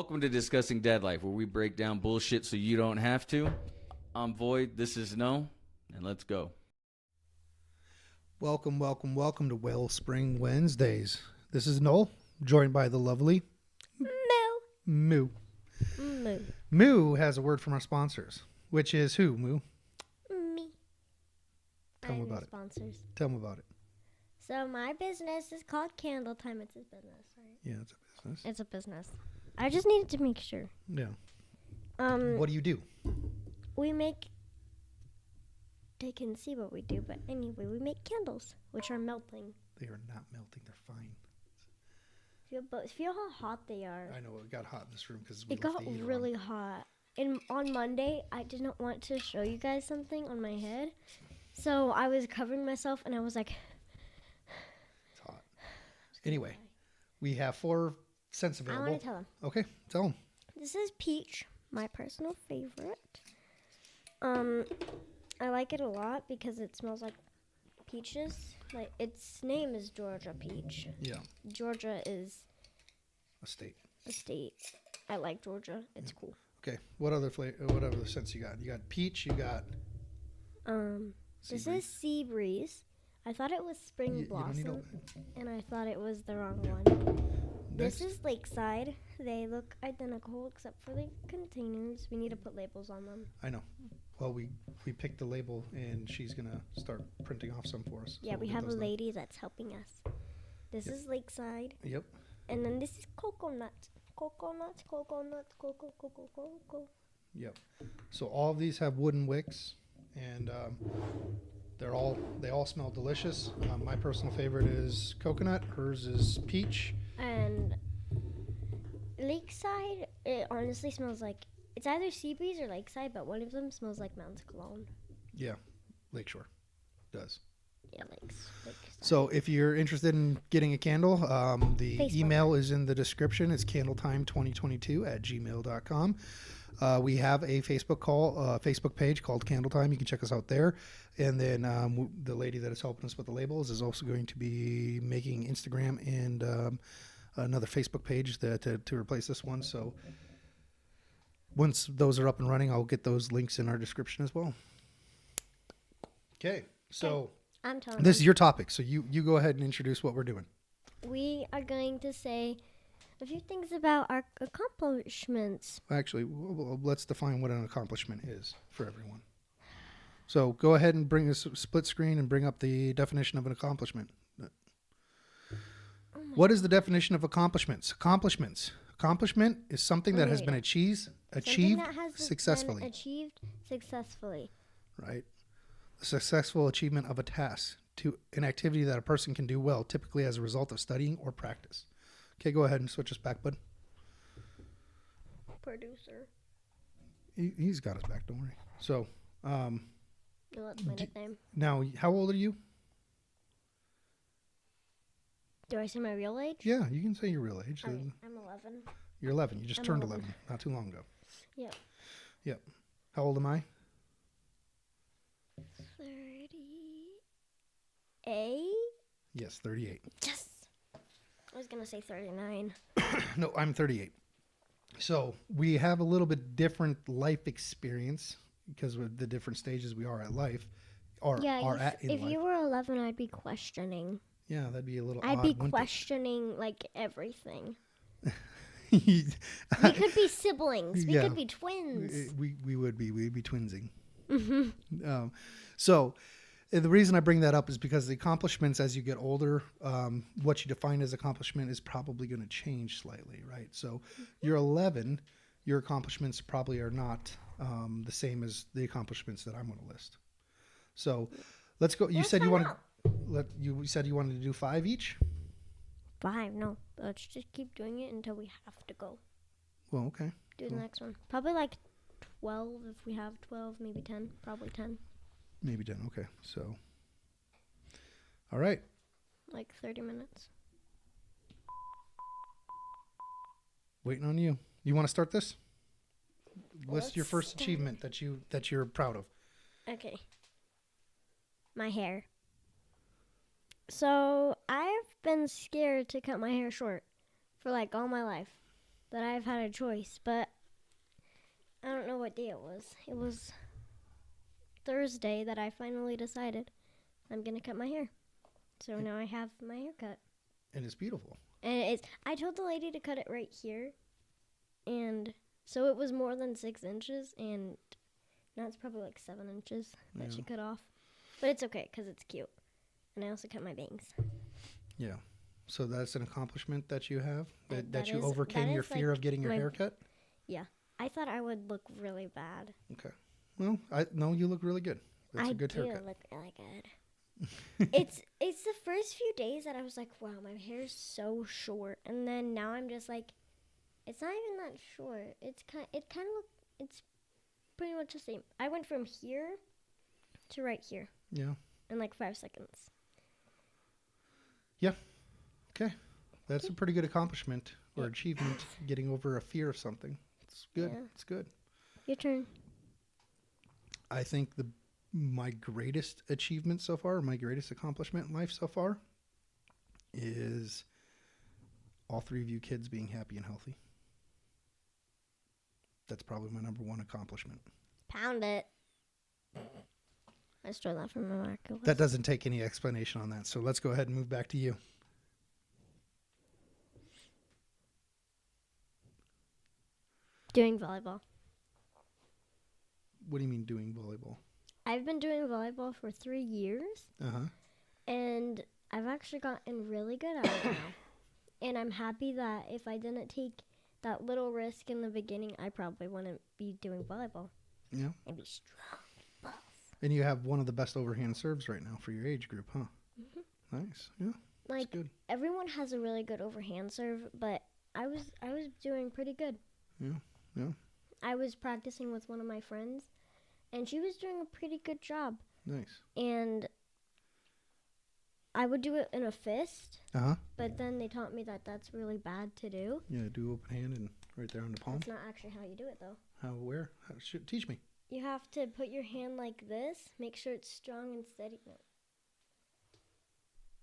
Welcome to Discussing Dad Life, where we break down bullshit so you don't have to. I'm Void, this is No, and let's go. Welcome to Wellspring Wednesdays. This is Noel, joined by the lovely Moo. Moo has a word from our sponsors, which is who, Moo? Me. Tell me I'm the about it. sponsors. Tell me about it. So my business is called Candle Time. It's a business, right? Yeah, it's a business. It's a business. I just needed to make sure. Yeah. What do you do? We make. They can see what we do, but anyway, we make candles, which are melting. They are not melting. They're fine. Feel how hot they are. I know it got hot in this room because It got really hot. And on Monday, I did not want to show you guys something on my head, so I was covering myself, and I was like, It's hot. Anyway, we have 4 scents I available. want to tell them. Okay, tell them. This is peach, my personal favorite. I like it a lot because it smells like peaches. Like its name is Georgia Peach. Yeah. Georgia is A state. a state. I like Georgia. It's cool. Okay. What other scents you got? You got peach. You got. This is Sea Breeze. I thought it was Spring You don't need Blossom, to- and I thought it was the wrong one. Next. This is Lakeside. They look identical except for the containers. We need to put labels on them. I know. Well, we picked the label, and she's gonna start printing off some for us. Yeah, so we we'll have get a those done. lady that's helping us. This is Lakeside. Yep. And then this is coconut. Coconut. Yep. So all of these have wooden wicks, and they all smell delicious. My personal favorite is coconut. Hers is peach. And Lakeside, it honestly smells like, it's either Sea Breeze or Lakeside, but one of them smells like Mount Cologne. Yeah, Lakeshore does. Yeah, Lakeside. So if you're interested in getting a candle, the Facebook. email is in the description. It's candletime2022@gmail.com. We have a Facebook page called Candle Time. You can check us out there. And then the lady that is helping us with the labels is also going to be making Instagram and another Facebook page to replace this one. So once those are up and running, I'll get those links in our description as well. Okay, so I'm telling this you. is your topic. So you go ahead and introduce what we're doing. We are going to say a few things about our accomplishments. Actually, let's define what an accomplishment is for everyone. So go ahead and bring a split screen and bring up the definition of an accomplishment. What is the definition of accomplishments? Accomplishment is something that has been achieved Something that has successfully. been achieved successfully. Right? The successful achievement of a task to an activity that a person can do well, typically as a result of studying or practice. Okay, go ahead and switch us back, bud. Producer. He's got us back, don't worry. So, No, that's my nickname. now, how old are you? Do I say my real age? Yeah, you can say your real age. I'm 11. You're 11. You just I'm turned 11. 11 not too long ago. Yep. Yep. How old am I? 38? Yes, 38. Yes. I was going to say 39. No, I'm 38. So we have a little bit different life experience because of the different stages we are at life. Are at in if life. you were 11, I'd be questioning. Yeah, that'd be a little I'd odd, be wouldn't it? questioning, like, everything. we We could be siblings. We Yeah. could be twins. we would be. We'd be twinsing. Mm-hmm. So the reason I bring that up is because the accomplishments as you get older, what you define as accomplishment is probably going to change slightly, right? So you're 11, your accomplishments probably are not the same as the accomplishments that I'm going to list. So let's go. You Let's said you find wanted. You said you wanted to do 5 each. 5, no. Let's just keep doing it until we have to go. Well, okay. Do the next one. Probably like 12 if we have 12, maybe 10. Probably 10. Maybe 10. Okay. So, all right. Like 30 minutes. Waiting on you. You want to start this? List your Let's first start. achievement that you're proud of. Okay. My hair. So I've been scared to cut my hair short for like all my life. that I've had a choice, but I don't know what day it was. It was Thursday that I finally decided I'm going to cut my hair. So now I have my hair cut. And it's beautiful. And I told the lady to cut it right here. And so it was more than 6 inches. And now it's probably like 7 inches that she cut off. But it's okay because it's cute. And I also cut my bangs. Yeah. So that's an accomplishment that you have? That you is- overcame that your is, fear like, of getting your my- hair cut? Yeah. I thought I would look really bad. Okay. Well, no, you look really good. That's a good do haircut. look really good. it's the first few days that I was like, wow, my hair is so short, and then now I'm just like, it's not even that short. It's pretty much the same. I went from here to right here Yeah. in like 5 seconds. Okay. That's a pretty good accomplishment or achievement, getting over a fear of something. It's good. Yeah. It's good. Your turn. I think my greatest achievement so far, my greatest accomplishment in life so far, is all 3 of you kids being happy and healthy. That's probably my number 1 accomplishment. Pound it. I stole that from my marker. That doesn't take any explanation on that. So let's go ahead and move back to you. Doing volleyball. What do you mean doing volleyball? I've been doing volleyball for 3 years. Uh-huh. And I've actually gotten really good at it now. And I'm happy that if I didn't take that little risk in the beginning, I probably wouldn't be doing volleyball. Yeah. I'd be strong. Buff. And you have one of the best overhand serves right now for your age group, huh? Mm-hmm. Nice. Yeah. That's Like good. everyone has a really good overhand serve, but I was doing pretty good. Yeah. Yeah. I was practicing with one of my friends, and she was doing a pretty good job. Nice. And I would do it in a fist, Uh-huh. but then they taught me that that's really bad to do. Yeah, do open hand and right there on the palm. That's not actually how you do it, though. Where? Teach me. You have to put your hand like this, make sure it's strong and steady. No,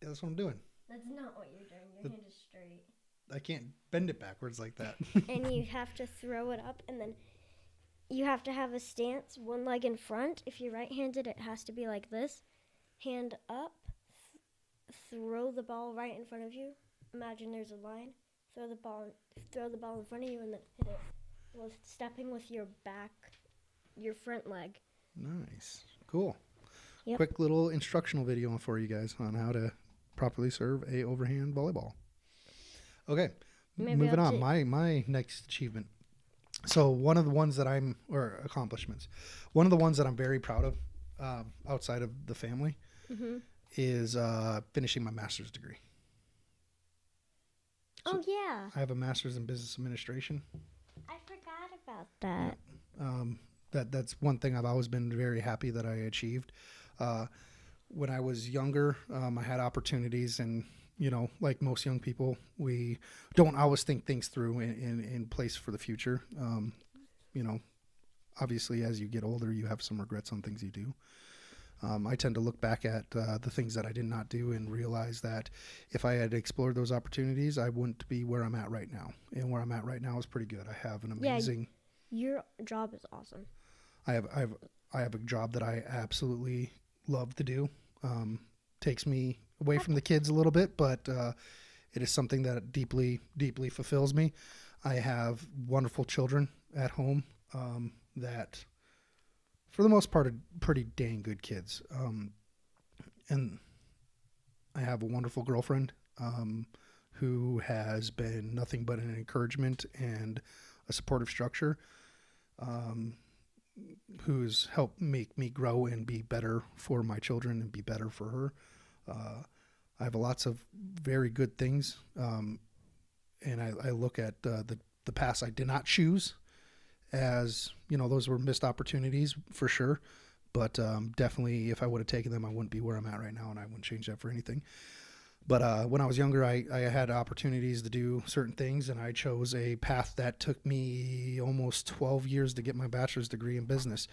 Yeah, that's what I'm doing. that's not what you're doing. Your hand is straight. I can't bend it backwards like that. And you have to throw it up, and then you have to have a stance, one leg in front. If you're right-handed, it has to be like this. Hand up, throw the ball right in front of you. Imagine there's a line. Throw the ball in front of you, and then hit it with stepping with your front leg. Nice. Cool. Yep. Quick little instructional video for you guys on how to properly serve a overhand volleyball. Okay. Maybe Moving I'll on. My next achievement. So one of the ones that accomplishments. One of the ones that I'm very proud of outside of the family is finishing my master's degree. Oh, yeah. I have a master's in business administration. I forgot about that. That's one thing I've always been very happy that I achieved. When I was younger, I had opportunities, and like most young people, we don't always think things through in place for the future. Obviously, as you get older, you have some regrets on things you do. I tend to look back at the things that I did not do and realize that if I had explored those opportunities, I wouldn't be where I'm at right now. And where I'm at right now is pretty good. I have an amazing. Your job is awesome. I have a job that I absolutely love to do. Takes me away from the kids a little bit, but it is something that deeply, deeply fulfills me. I have wonderful children at home that, for the most part, are pretty dang good kids. And I have a wonderful girlfriend who has been nothing but an encouragement and a supportive structure, who's helped make me grow and be better for my children and be better for her. I have lots of very good things, and I look at the paths I did not choose as, those were missed opportunities for sure. But definitely, if I would have taken them, I wouldn't be where I'm at right now, and I wouldn't change that for anything. But when I was younger, I had opportunities to do certain things, and I chose a path that took me almost 12 years to get my bachelor's degree in business.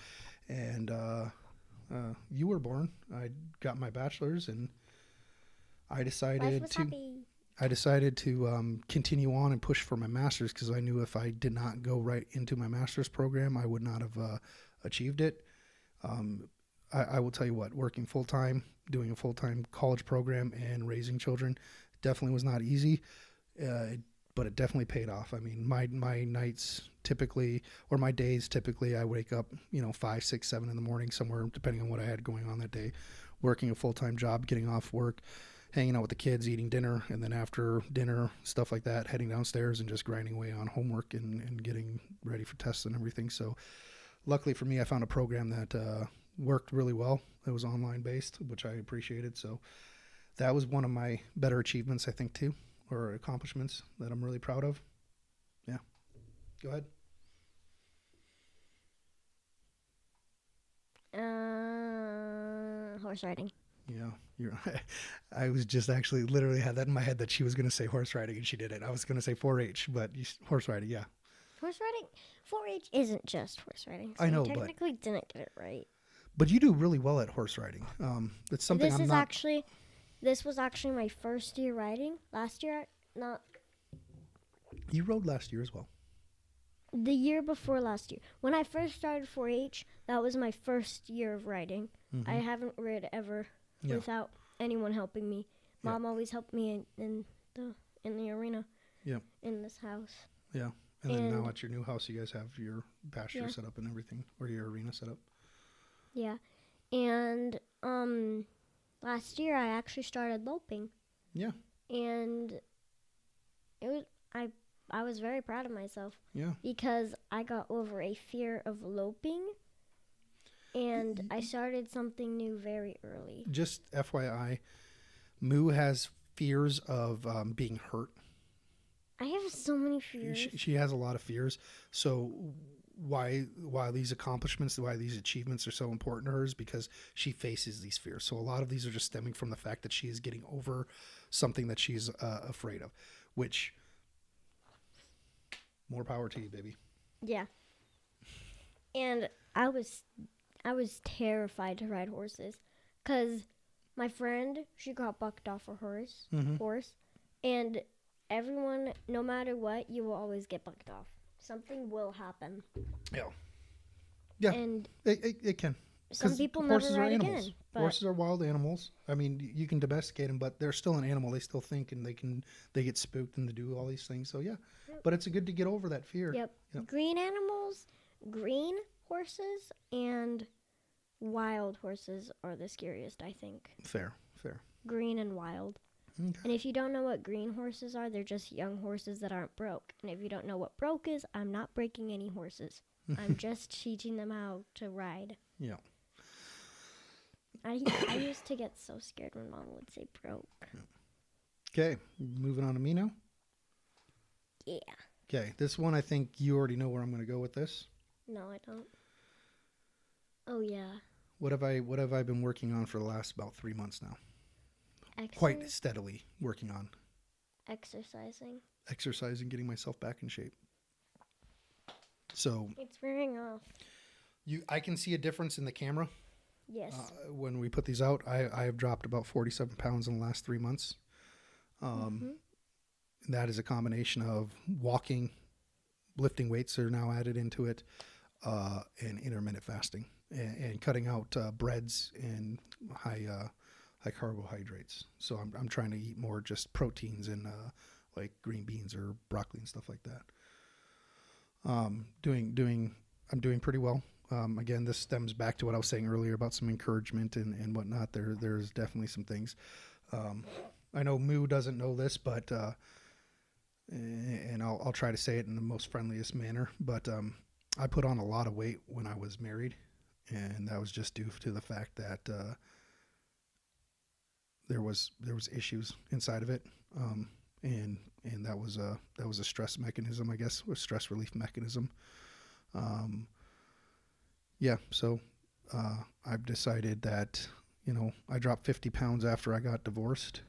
And you were born. I got my bachelor's, and I decided Life was to. happy. I decided to continue on and push for my master's because I knew if I did not go right into my master's program, I would not have achieved it. I will tell you what, working full time, doing a full time college program, and raising children definitely was not easy, but it definitely paid off. I mean, my nights typically, or my days typically, I wake up 5, 6, 7 in the morning somewhere, depending on what I had going on that day, working a full time job, getting off work, hanging out with the kids, eating dinner, and then after dinner, stuff like that, heading downstairs and just grinding away on homework and getting ready for tests and everything. So luckily for me, I found a program that worked really well. It was online based, which I appreciated. So that was one of my better achievements, I think, too, or accomplishments that I'm really proud of. Yeah. Go ahead. Horse riding. Yeah, I was just actually literally had that in my head that she was going to say horse riding and she did it. I was going to say 4-H, but horse riding, yeah. Horse riding, 4-H isn't just horse riding. So I know, you technically didn't get it right. But you do really well at horse riding. It's something This was actually my first year riding. Last year, not You rode last year as well. the year before last year. When I first started 4-H, that was my first year of riding. Mm-hmm. I haven't rid ever without anyone helping me. Mom always helped me in the arena. Yeah. In this house. Yeah. And then now at your new house, you guys have your pasture set up and everything, or your arena set up. Yeah. And last year I actually started loping. Yeah. And it was I was very proud of myself. Yeah. Because I got over a fear of loping, and I started something new very early. Just FYI, Moo has fears of being hurt. I have so many fears. She has a lot of fears. So why these accomplishments, why these achievements are so important to her is because she faces these fears. So a lot of these are just stemming from the fact that she is getting over something that she's afraid of, which more power to you, baby. Yeah. And I was terrified to ride horses because my friend, she got bucked off a horse, and everyone, no matter what, you will always get bucked off. Something will happen. Yeah. Yeah. And it can. some people never ride again. But Horses are wild animals. I mean, you can domesticate them, but they're still an animal. They still think, and they get spooked and they do all these things. So yeah, but it's good to get over that fear. Yep. Green animals, green horses, and wild horses are the scariest, I think. Fair. Green and wild. Okay. And if you don't know what green horses are, they're just young horses that aren't broke. And if you don't know what broke is, I'm not breaking any horses. I'm just teaching them how to ride. Yeah. I used to get so scared when Mom would say broke. Okay, moving on to me now. Yeah. Okay, this one I think you already know where I'm going to go with this. No, I don't. Oh yeah. What have I been working on for the last about 3 months now? Quite steadily working on exercising, getting myself back in shape. So it's wearing off. I can see a difference in the camera. Yes. When we put these out, I have dropped about 47 pounds in the last 3 months. That is a combination of walking, lifting weights are now added into it, and intermittent fasting, and cutting out breads and high carbohydrates. So I'm trying to eat more just proteins and like green beans or broccoli and stuff like that. I'm doing pretty well. Again, this stems back to what I was saying earlier about some encouragement and whatnot. There's definitely some things. I know Moo doesn't know this, but and I'll try to say it in the most friendliest manner. But I put on a lot of weight when I was married, and that was just due to the fact that there was issues inside of it, and that was a stress mechanism, I guess, a stress relief mechanism. So I've decided that, I dropped 50 pounds after I got divorced,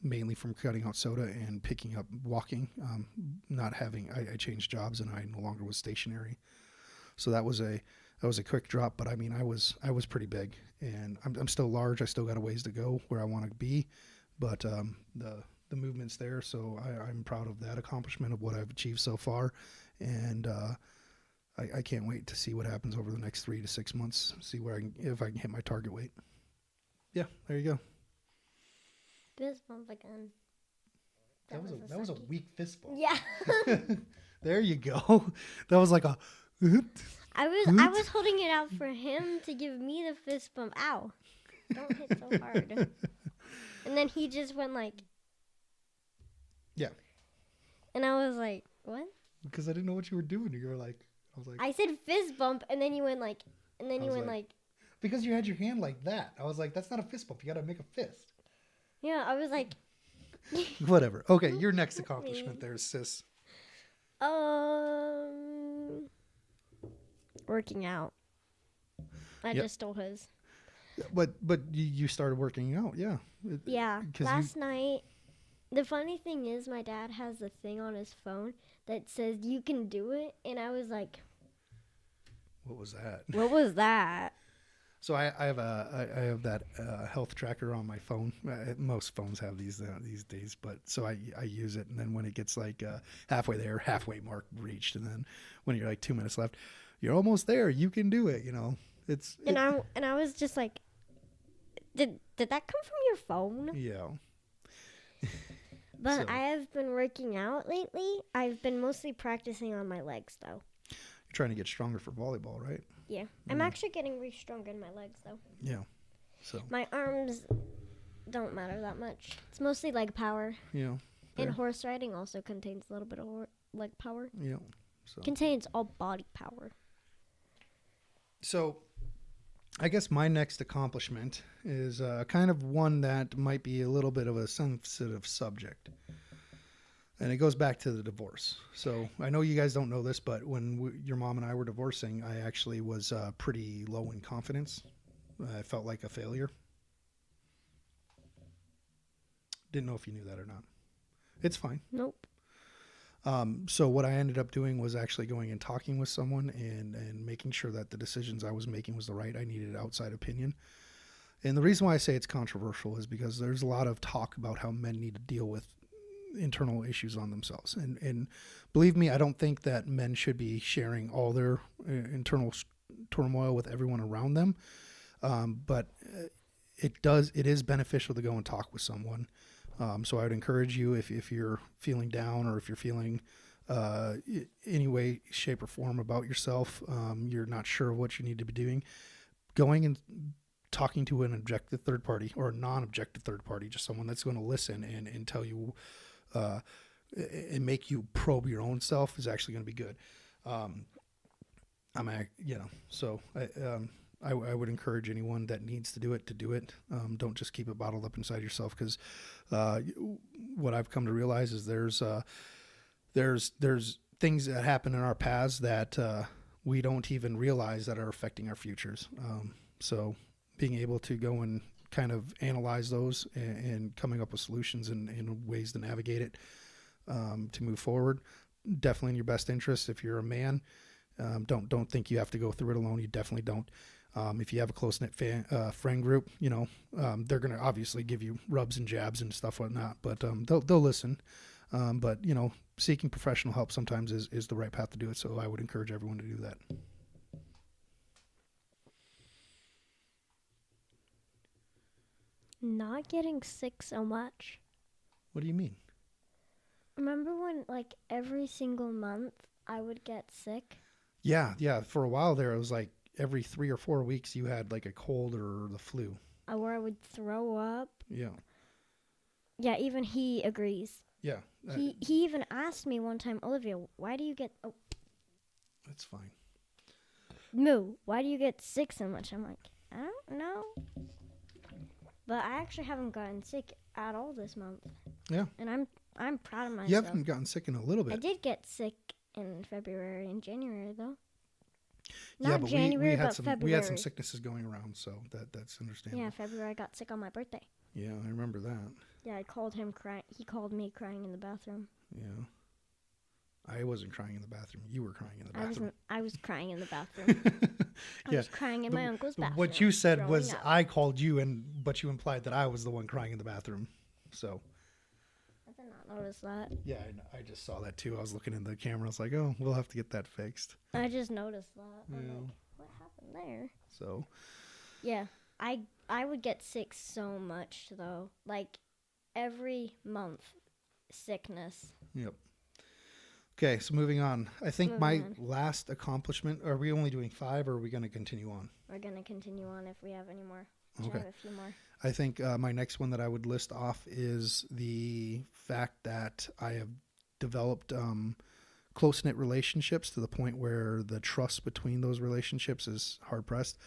mainly from cutting out soda and picking up walking, I changed jobs and I no longer was stationary. So that was a quick drop, but I mean, I was pretty big, and I'm still large. I still got a ways to go where I want to be, but the movement's there. So I'm proud of that accomplishment of what I've achieved so far, and I can't wait to see what happens over the next 3 to 6 months. See if I can hit my target weight. Yeah, there you go. Fist bump again. That was a weak fist bump. Yeah. There you go. That was like a. I was holding it out for him to give me the fist bump. Ow. Don't hit so hard. And then he just went like. Yeah. And I was like, what? Because I didn't know what you were doing. You were like, I was like. I said fist bump, and then you went like, and then you went like. Because you had your hand like that. I was like, that's not a fist bump. You got to make a fist. Yeah, I was like. Whatever. Okay, your next accomplishment there, sis. Working out. I just stole his. But you started working out, yeah. Yeah. Last night. The funny thing is, my dad has a thing on his phone that says you can do it, and I was like, what was that? What was that? So I have that health tracker on my phone. Most phones have these days, but so I use it, and then when it gets like halfway there, halfway mark reached, and then when you're like 2 minutes left, you're almost there. You can do it. You know, I was just like, did that come from your phone? Yeah. But I have been working out lately. I've been mostly practicing on my legs though. You're trying to get stronger for volleyball, right? Yeah. I'm actually getting really strong in my legs though. Yeah. So my arms don't matter that much. It's mostly leg power. Yeah. And horse riding also contains a little bit of leg power. Yeah. So contains all body power. So I guess my next accomplishment is kind of one that might be a little bit of a sensitive subject. And it goes back to the divorce. So I know you guys don't know this, but when your mom and I were divorcing, I actually was pretty low in confidence. I felt like a failure. Didn't know if you knew that or not. It's fine. Nope. So what I ended up doing was actually going and talking with someone and making sure that the decisions I was making was the right. I needed outside opinion. And the reason why I say it's controversial is because there's a lot of talk about how men need to deal with internal issues on themselves. And believe me, I don't think that men should be sharing all their internal turmoil with everyone around them. But it is beneficial to go and talk with someone. So I would encourage you, if you're feeling down or if you're feeling any way, shape, or form about yourself, you're not sure what you need to be doing, going and talking to an objective third party or a non-objective third party, just someone that's going to listen and tell you and make you probe your own self is actually going to be good. So I would encourage anyone that needs to do it. Don't just keep it bottled up inside yourself, because what I've come to realize is there's things that happen in our paths that we don't even realize that are affecting our futures. So being able to go and kind of analyze those and coming up with solutions and ways to navigate it to move forward, definitely in your best interest. If you're a man, don't think you have to go through it alone. You definitely don't. If you have a close-knit friend group, they're going to obviously give you rubs and jabs and stuff like that, but they'll listen. But seeking professional help sometimes is the right path to do it. So I would encourage everyone to do that. Not getting sick so much. What do you mean? Remember when, like, every single month I would get sick? Yeah. For a while there, it was like every 3 or 4 weeks you had like a cold or the flu. Or I would throw up. Yeah. Yeah, even he agrees. Yeah. He even asked me one time, Olivia, why do you get... Oh. That's fine. Moo, why do you get sick so much? I'm like, I don't know. But I actually haven't gotten sick at all this month. Yeah. And I'm proud of myself. You haven't gotten sick in a little bit. I did get sick in February and January, though. Yeah, Not but January, but February. We had some sicknesses going around, so that's understandable. Yeah, February I got sick on my birthday. Yeah, I remember that. Yeah, I called him crying. He called me crying in the bathroom. Yeah. I wasn't crying in the bathroom. You were crying in the bathroom. I was crying in the bathroom. I was crying in my uncle's bathroom. What you said was up. I called you, but you implied that I was the one crying in the bathroom. So. notice that. Yeah, I just saw that too. I was looking in the camera. I was like, oh, we'll have to get that fixed. I just noticed that. I'm Yeah. like, what happened there? So, Yeah, I would get sick so much though. Like every month, sickness. yep. Okay, so moving on. I think my Moving last accomplishment, are we only doing 5 or are we going to continue on? We're gonna continue on if we have any more. I Okay. have a few more. I think my next one that I would list off is the fact that I have developed close-knit relationships to the point where the trust between those relationships is hard-pressed.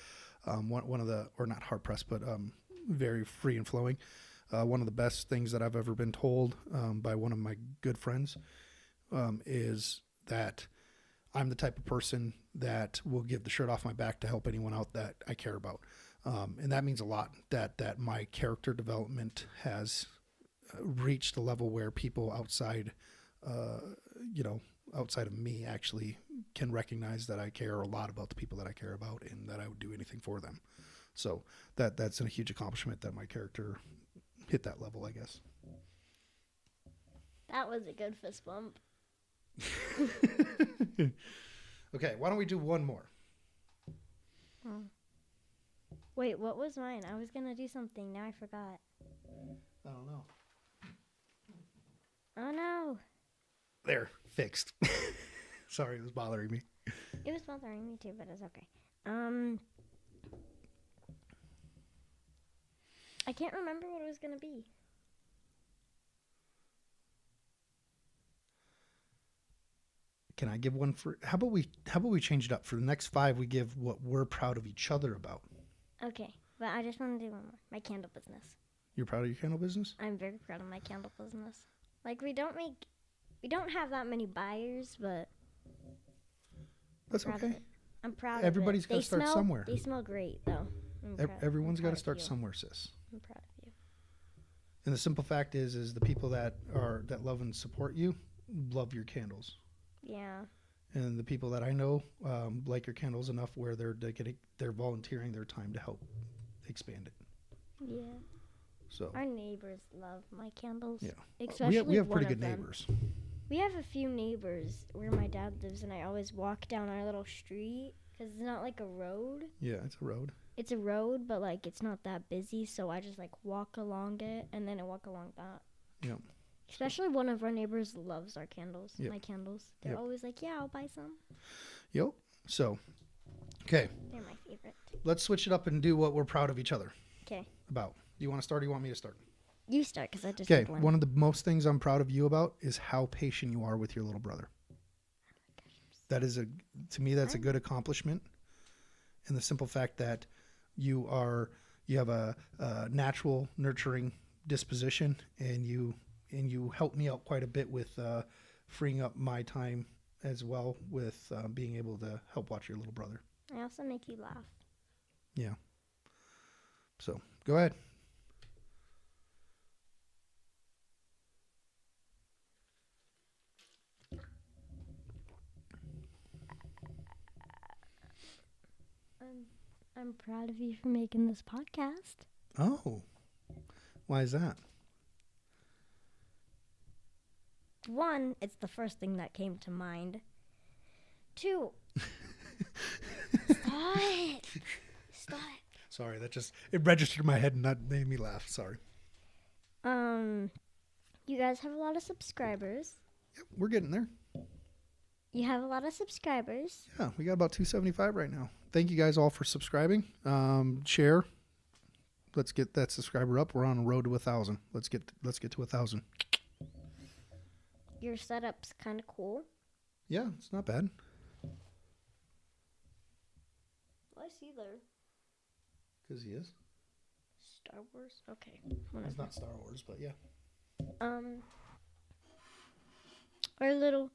One of the, or not hard-pressed, but very free and flowing. One of the best things that I've ever been told by one of my good friends is that I'm the type of person that will give the shirt off my back to help anyone out that I care about. And that means a lot, that my character development has reached a level where people outside, outside of me actually can recognize that I care a lot about the people that I care about and that I would do anything for them. So that's a huge accomplishment that my character hit that level, I guess. That was a good fist bump. Okay, why don't we do one more? Oh. Wait, what was mine? I was gonna do something. Now I forgot. I don't know. Oh no. There, fixed. Sorry, it was bothering me. It was bothering me too, but it's okay. I can't remember what it was gonna be. Can I give one for? How about we change it up for the next 5? We give what we're proud of each other about. Okay, but I just want to do one more. My candle business. You're proud of your candle business? I'm very proud of my candle business. Like we don't have that many buyers, but That's proud of okay. it. I'm proud Everybody's of it. got to start somewhere. They smell great though. Everyone's got to proud of start you. somewhere, sis. I'm proud of you. And the simple fact is the people that love and support you love your candles. Yeah. And the people that I know like your candles enough where they're volunteering their time to help expand it. Yeah. So Our neighbors love my candles. yeah, Especially we have one pretty of good them. neighbors. We have a few neighbors where my dad lives, and I always walk down our little street because it's not like a road. Yeah, it's a road. It's a road, but like it's not that busy, so I just like walk along it, and then I walk along that. Yeah. Especially one of our neighbors loves our candles, Yep. my candles. They're Yep. always like, yeah, I'll buy some. Yep. So, okay, They're my favorite. let's switch it up and do what we're proud of each other Okay. about. Do you want to start or do you want me to start? You start because I just Okay, did one. one of the most things I'm proud of you about is how patient you are with your little brother. That is to me, that's a good accomplishment. And the simple fact that you have a natural nurturing disposition and you help me out quite a bit with freeing up my time as well with being able to help watch your little brother. I also make you laugh. Yeah. So go ahead. I'm proud of you for making this podcast. Oh, why is that? One, it's the first thing that came to mind. Two, stop it. Stop it. Sorry, it registered in my head and that made me laugh. Sorry. You guys have a lot of subscribers. Yep, we're getting there. You have a lot of subscribers. Yeah, we got about 275 right now. Thank you guys all for subscribing. Share. Let's get that subscriber up. We're on a road to 1,000. Let's get to 1,000. Your setup's kind of cool. Yeah, it's not bad. I see there. Because he is. Star Wars? Okay. It's Whatever. not Star Wars, but yeah. Our little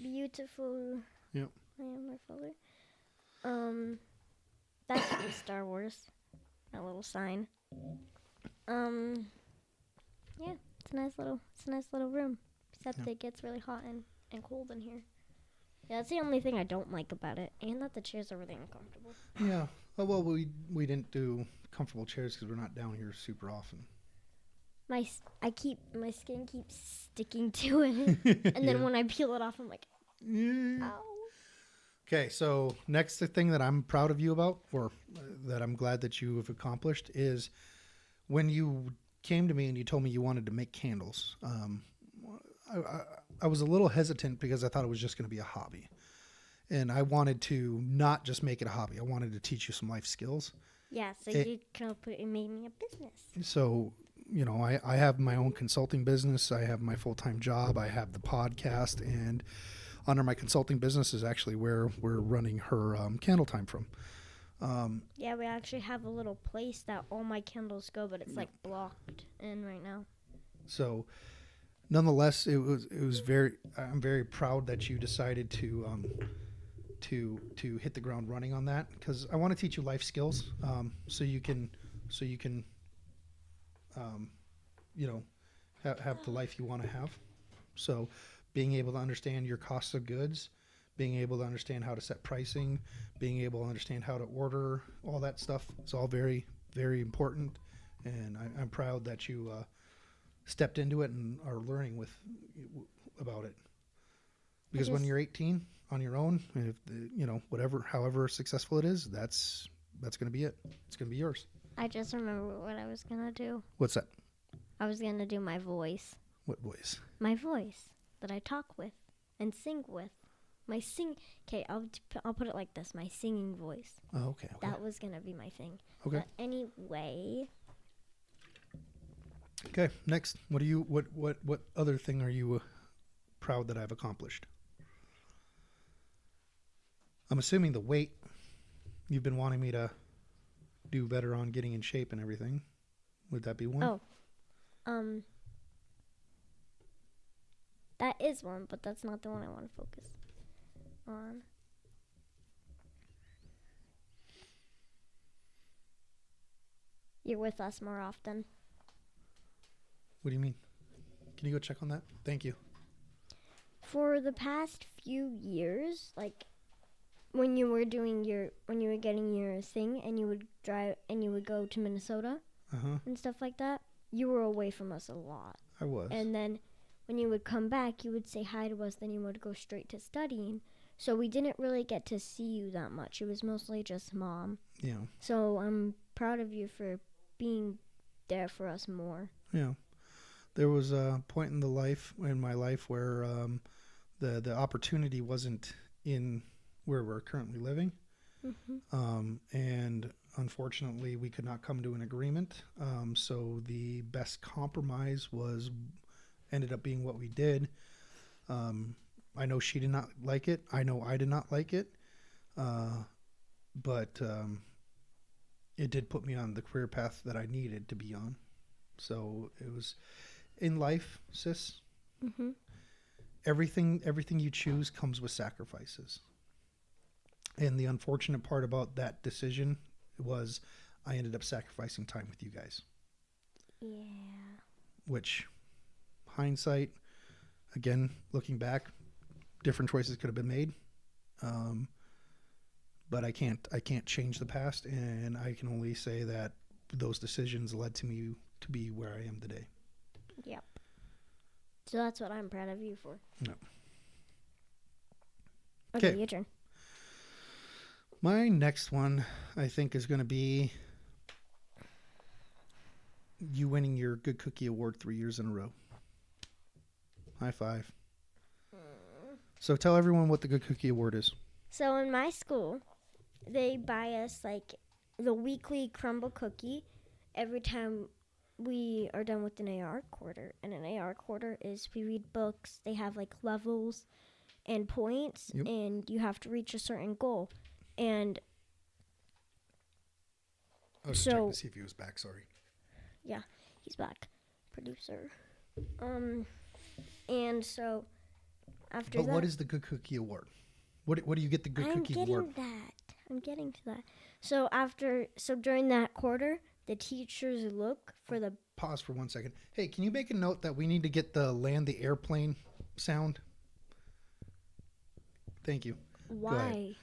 beautiful... Yep. I am my father. That's from Star Wars. That little sign. Yeah, it's a nice little room. Except it gets really hot and cold in here. Yeah, that's the only thing I don't like about it. And that the chairs are really uncomfortable. Yeah. Oh, well, we didn't do comfortable chairs because we're not down here super often. my skin keeps sticking to it, and then Yeah. when I peel it off, I'm like, ow. Okay, so next thing that I'm proud of you about, or that I'm glad that you have accomplished, is when you came to me and you told me you wanted to make candles. I was a little hesitant because I thought it was just going to be a hobby. And I wanted to not just make it a hobby. I wanted to teach you some life skills. Yeah, so It- you kind of made me a business. So, you know, I have my own consulting business. I have my full-time job. I have the podcast. And under my consulting business is actually where we're running her candle time from. Yeah, we actually have a little place that all my candles go, but it's like blocked in right now. So, nonetheless, I'm very proud that you decided to hit the ground running on that, because I want to teach you life skills, so you can you know, have the life you want to have. So being able to understand your costs of goods, being able to understand how to set pricing, being able to understand how to order, all that stuff is all very, very important. And I'm proud that you stepped into it and are learning about it. Because when you're 18 on your own, if you know, however successful it is, that's going to be it. It's going to be yours. I just remember what I was gonna do. What's that? I was gonna do my voice. What voice? My voice that I talk with and sing with. My sing. Okay, I'll put it like this. My singing voice. Oh, okay. That was gonna be my thing. Okay. But anyway. Okay. Next, what other thing are you proud that I've accomplished? I'm assuming the weight. You've been wanting me to do better on getting in shape and everything. Would that be one? Oh. That is one, but that's not the one I want to focus on. You're with us more often. What do you mean? Can you go check on that? Thank you. For the past few years, like when you were getting your thing and you would drive and you would go to Minnesota and stuff like that, you were away from us a lot. I was. And then when you would come back, you would say hi to us, then you would go straight to studying. So we didn't really get to see you that much. It was mostly just Mom. Yeah. So I'm proud of you for being there for us more. Yeah. There was a point in my life where the opportunity wasn't in where we're currently living. And unfortunately we could not come to an agreement. So the best compromise ended up being what we did. I know she did not like it. I know I did not like it. But it did put me on the career path that I needed to be on. So it was in life, sis. Everything you choose comes with sacrifices. And the unfortunate part about that decision was I ended up sacrificing time with you guys. Yeah. Which, hindsight, again, looking back, different choices could have been made. But I can't change the past, and I can only say that those decisions led to me to be where I am today. Yep. So that's what I'm proud of you for. No. Okay, 'Kay. your turn. My next one, I think, is going to be you winning your Good Cookie Award 3 years in a row. High five. So tell everyone what the Good Cookie Award is. So in my school, they buy us like the weekly crumble cookie every time we are done with an AR quarter. And an AR quarter is we read books, they have like levels and points, and you have to reach a certain goal. And I was just checking to see if he was back. Sorry. Yeah, he's back, producer. And so after that. But what is the Good Cookie Award? What do you get the Good Cookie Award? I'm getting to that. So during that quarter, the teachers look for the. Pause for 1 second. Hey, can you make a note that we need to get the land the airplane sound? Thank you. Why?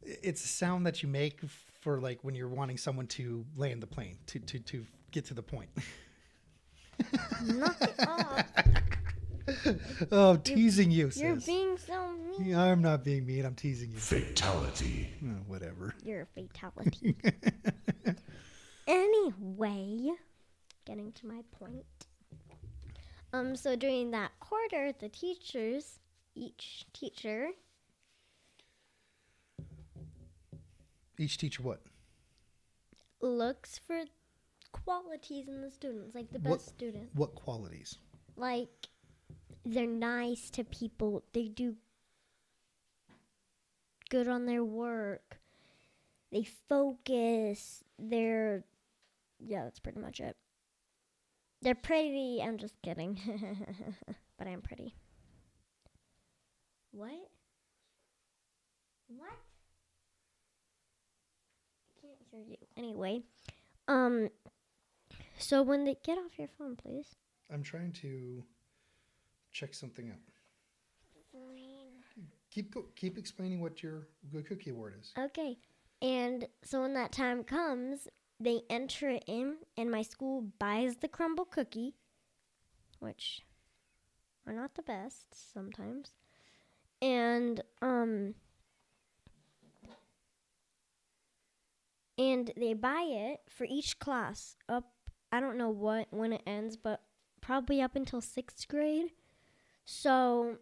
It's a sound that you make for like when you're wanting someone to land the plane to get to the point. Knock it off. Oh, I'm teasing you, You're sis. being so mean. Yeah, I'm not being mean. I'm teasing you. Fatality. Oh, whatever. You're a fatality. Anyway, getting to my point. So during that quarter, each teacher Each teacher what? looks for qualities in the students, like the What- best student. What qualities? Like, they're nice to people. They do good on their work. They focus. Yeah, that's pretty much it. They're pretty. I'm just kidding. But I'm pretty. What? What? I can't hear you. Anyway, so when they get off your phone, please. I'm trying to check something out. Keep explaining what your Good Cookie Award is. Okay. And so when that time comes, they enter it in, and my school buys the crumble cookie, which are not the best sometimes. And they buy it for each class up, I don't know when it ends, but probably up until 6th grade. So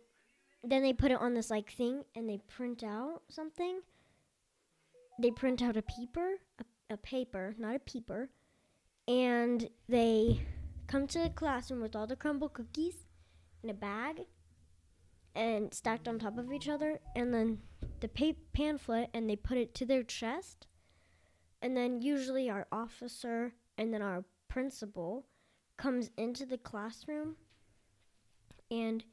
then they put it on this like thing, and they print out something. They print out a paper, not a peeper, and they come to the classroom with all the crumble cookies in a bag and stacked on top of each other, and then the pamphlet, and they put it to their chest. And then usually our officer and then our principal comes into the classroom, and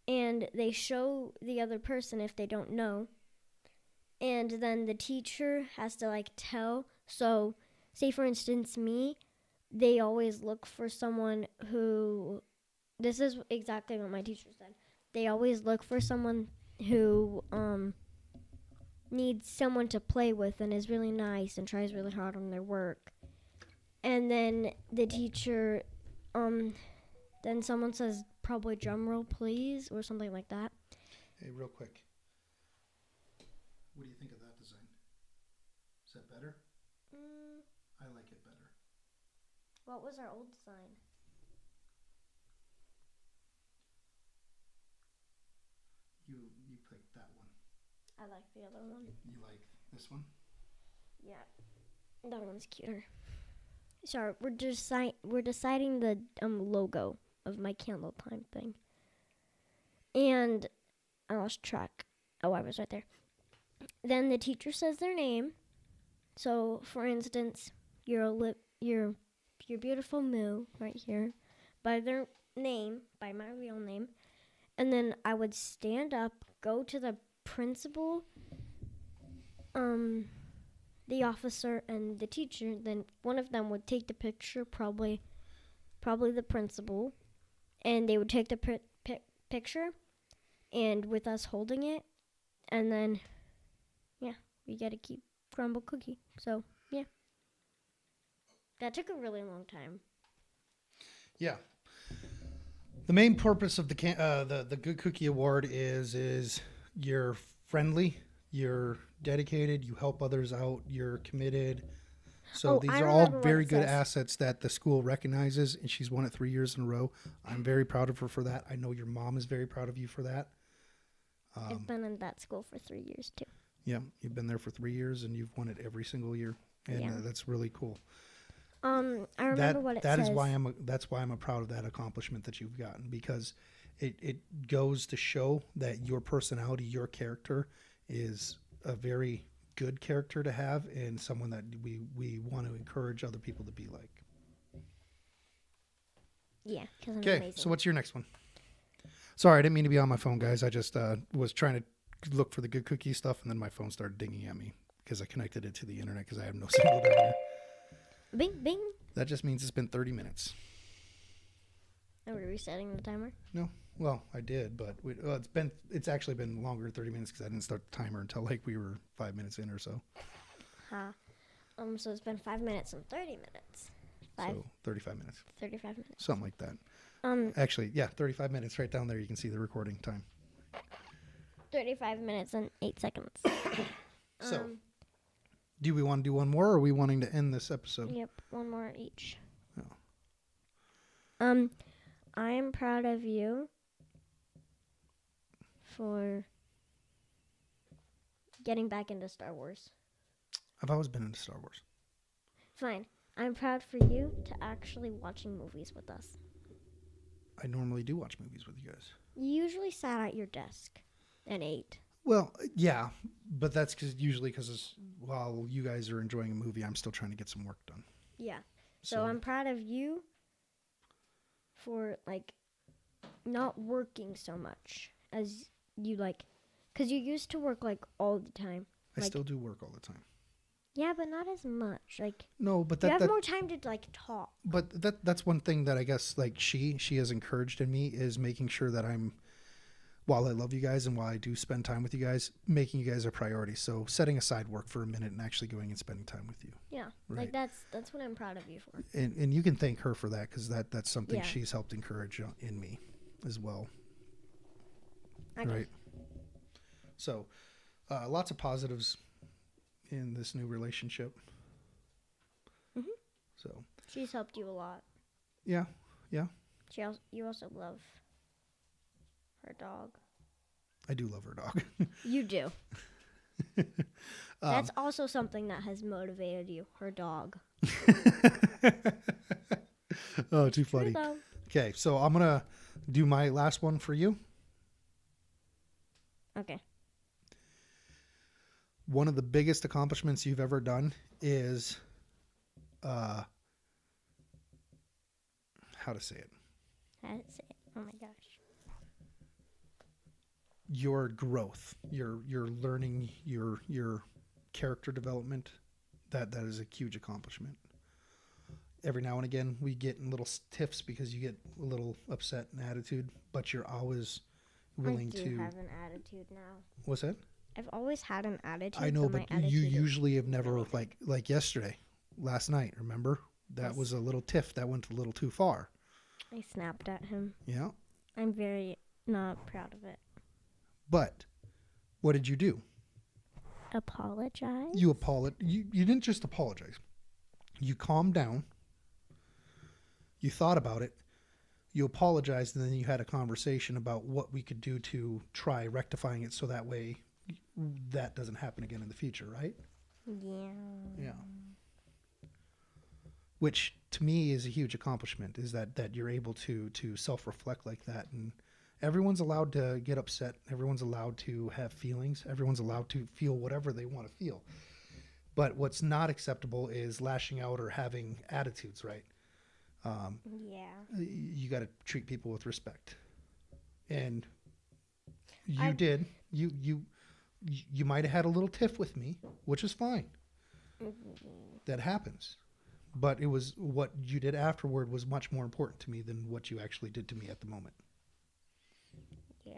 they show the other person if they don't know. And then the teacher has to like tell. So say for instance me, they always look for someone who, this is exactly what my teacher said. They always look for someone who needs someone to play with and is really nice and tries really hard on their work. And then the teacher, then someone says probably drum roll please or something like that. Hey, real quick. What do you think of that design? Is that better? I like it better. What was our old design? You picked that one. I like the other one. You like this one? Yeah, that one's cuter. Sorry, we're deciding the logo of my candle time thing. And I lost track. Oh, I was right there. Then the teacher says their name. So, for instance, your beautiful Moo right here, by their name, by my real name, and then I would stand up, go to the principal, the officer, and the teacher. Then one of them would take the picture, probably the principal, and they would take the picture, and with us holding it, and then, yeah, we gotta keep crumble cookie. So, yeah. That took a really long time. Yeah. The main purpose of the Good Cookie Award is you're friendly, you're dedicated, you help others out, you're committed. So these are all very good assets that the school recognizes, and she's won it 3 years in a row. I'm very proud of her for that. I know your mom is very proud of you for that. I've been in that school for 3 years too. Yeah, you've been there for 3 years, and you've won it every single year, and that's really cool. I remember what it says. That's why I'm proud of that accomplishment that you've gotten, because it goes to show that your personality, your character, is a very good character to have, and someone that we want to encourage other people to be like. Yeah, because I'm Okay, amazing. so what's your next one? Sorry, I didn't mean to be on my phone, guys. I just was trying to look for the Good Cookie stuff, and then my phone started dinging at me because I connected it to the internet because I have no signal down here. Bing, bing. That just means it's been 30 minutes. Are we resetting the timer? No, well, I did, but it's actually been longer than 30 minutes because I didn't start the timer until like we were 5 minutes in or so. So it's been 5 minutes and 30 minutes. So 35 minutes. 35 minutes. Something like that. Actually, yeah, 35 minutes. Right down there, you can see the recording time. 35 minutes and 8 seconds. So, do we want to do one more, or are we wanting to end this episode? Yep, one more each. Oh. I am proud of you for getting back into Star Wars. I've always been into Star Wars. Fine. I'm proud for you to actually watching movies with us. I normally do watch movies with you guys. You usually sat at your desk and ate. Well, yeah, but that's usually because while you guys are enjoying a movie, I'm still trying to get some work done. Yeah. So I'm proud of you for, like, not working so much as you, like, because you used to work, like, all the time. I still do work all the time. Yeah, but not as much. Like, no, but you have more time to, like, talk. But that's one thing that I guess, like, she has encouraged in me is making sure that I'm, while I love you guys and while I do spend time with you guys, making you guys a priority. So setting aside work for a minute and actually going and spending time with you. Yeah, right. Like that's what I'm proud of you for. And you can thank her for that, because that's something Yeah. she's helped encourage in me as well. Okay. Right. So lots of positives in this new relationship. Mhm. So She's helped you a lot. yeah. You also love her dog. I do love her dog. You do. That's also something that has motivated you. Her dog. Oh, too funny. True, though. Okay, so I'm going to do my last one for you. Okay. One of the biggest accomplishments you've ever done is, how to say it? That's it. Oh my gosh. Your growth, your learning, your character development. That is a huge accomplishment. Every now and again, we get in little tiffs because you get a little upset and attitude, but you're always willing to. I do have an attitude now. What's that? I've always had an attitude. I know, but but you usually have never, like yesterday, last night. Remember, that was a little tiff that went a little too far. I snapped at him. Yeah. I'm very not proud of it. But what did you do? Apologize? You didn't just apologize. You calmed down. You thought about it. You apologized, and then you had a conversation about what we could do to try rectifying it so that way that doesn't happen again in the future, right? Yeah. Yeah. Which to me is a huge accomplishment, is that you're able to self-reflect like that. And everyone's allowed to get upset. Everyone's allowed to have feelings. Everyone's allowed to feel whatever they want to feel. But what's not acceptable is lashing out or having attitudes, right? Yeah. You got to treat people with respect. And you did. You might have had a little tiff with me, which is fine. That happens. But it was what you did afterward was much more important to me than what you actually did to me at the moment. Yeah,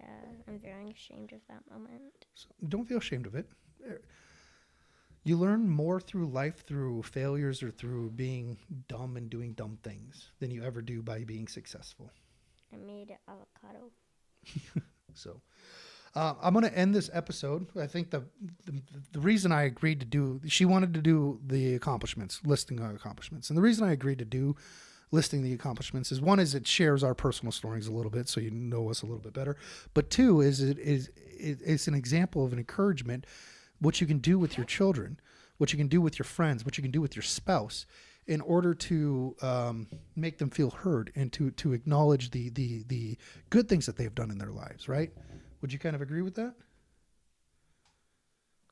I'm very ashamed of that moment. So don't feel ashamed of it. You learn more through life, through failures, or through being dumb and doing dumb things than you ever do by being successful. I made avocado. So I'm going to end this episode. I think the reason I agreed to do, she wanted to do the accomplishments, listing our accomplishments. And the reason I agreed to do listing the accomplishments is, one, is it shares our personal stories a little bit so you know us a little bit better. But two, it's an example of an encouragement, what you can do with your children, what you can do with your friends, what you can do with your spouse in order to make them feel heard and to acknowledge the good things that they've done in their lives, right? Would you kind of agree with that?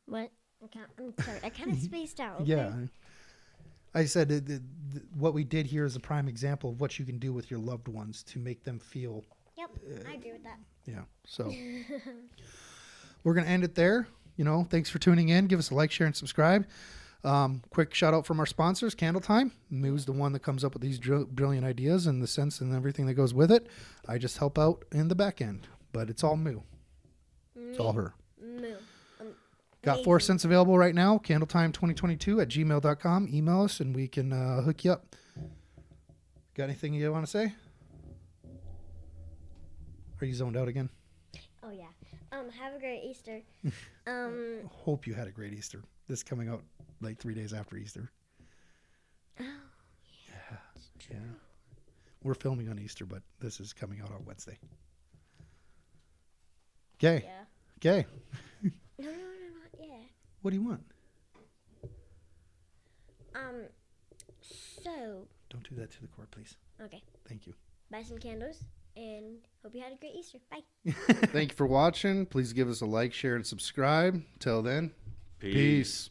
What? I'm sorry. I kind of spaced out. Okay? Yeah. I said what we did here is a prime example of what you can do with your loved ones to make them feel. Yep, I agree with that. Yeah. So we're going to end it there. Thanks for tuning in. Give us a like, share, and subscribe. Quick shout out from our sponsors, Candle Time. Moo's the one that comes up with these brilliant ideas and the sense and everything that goes with it. I just help out in the back end, but it's all Moo. It's all her. Moo. Got 4 cents available right now. Candletime2022 at gmail.com. Email us and we can hook you up. Got anything you want to say? Are you zoned out again? Oh yeah. Have a great Easter. Hope you had a great Easter. This is coming out like 3 days after Easter. Oh, Yeah. We're filming on Easter, but this is coming out on Wednesday. Okay. yeah. Okay. No, not yet. What do you want? So Don't do that to the cord, please. okay. Thank you. Buy some candles and hope you had a great Easter. Bye. Thank you for watching. Please give us a like, share, and subscribe. Till then, peace.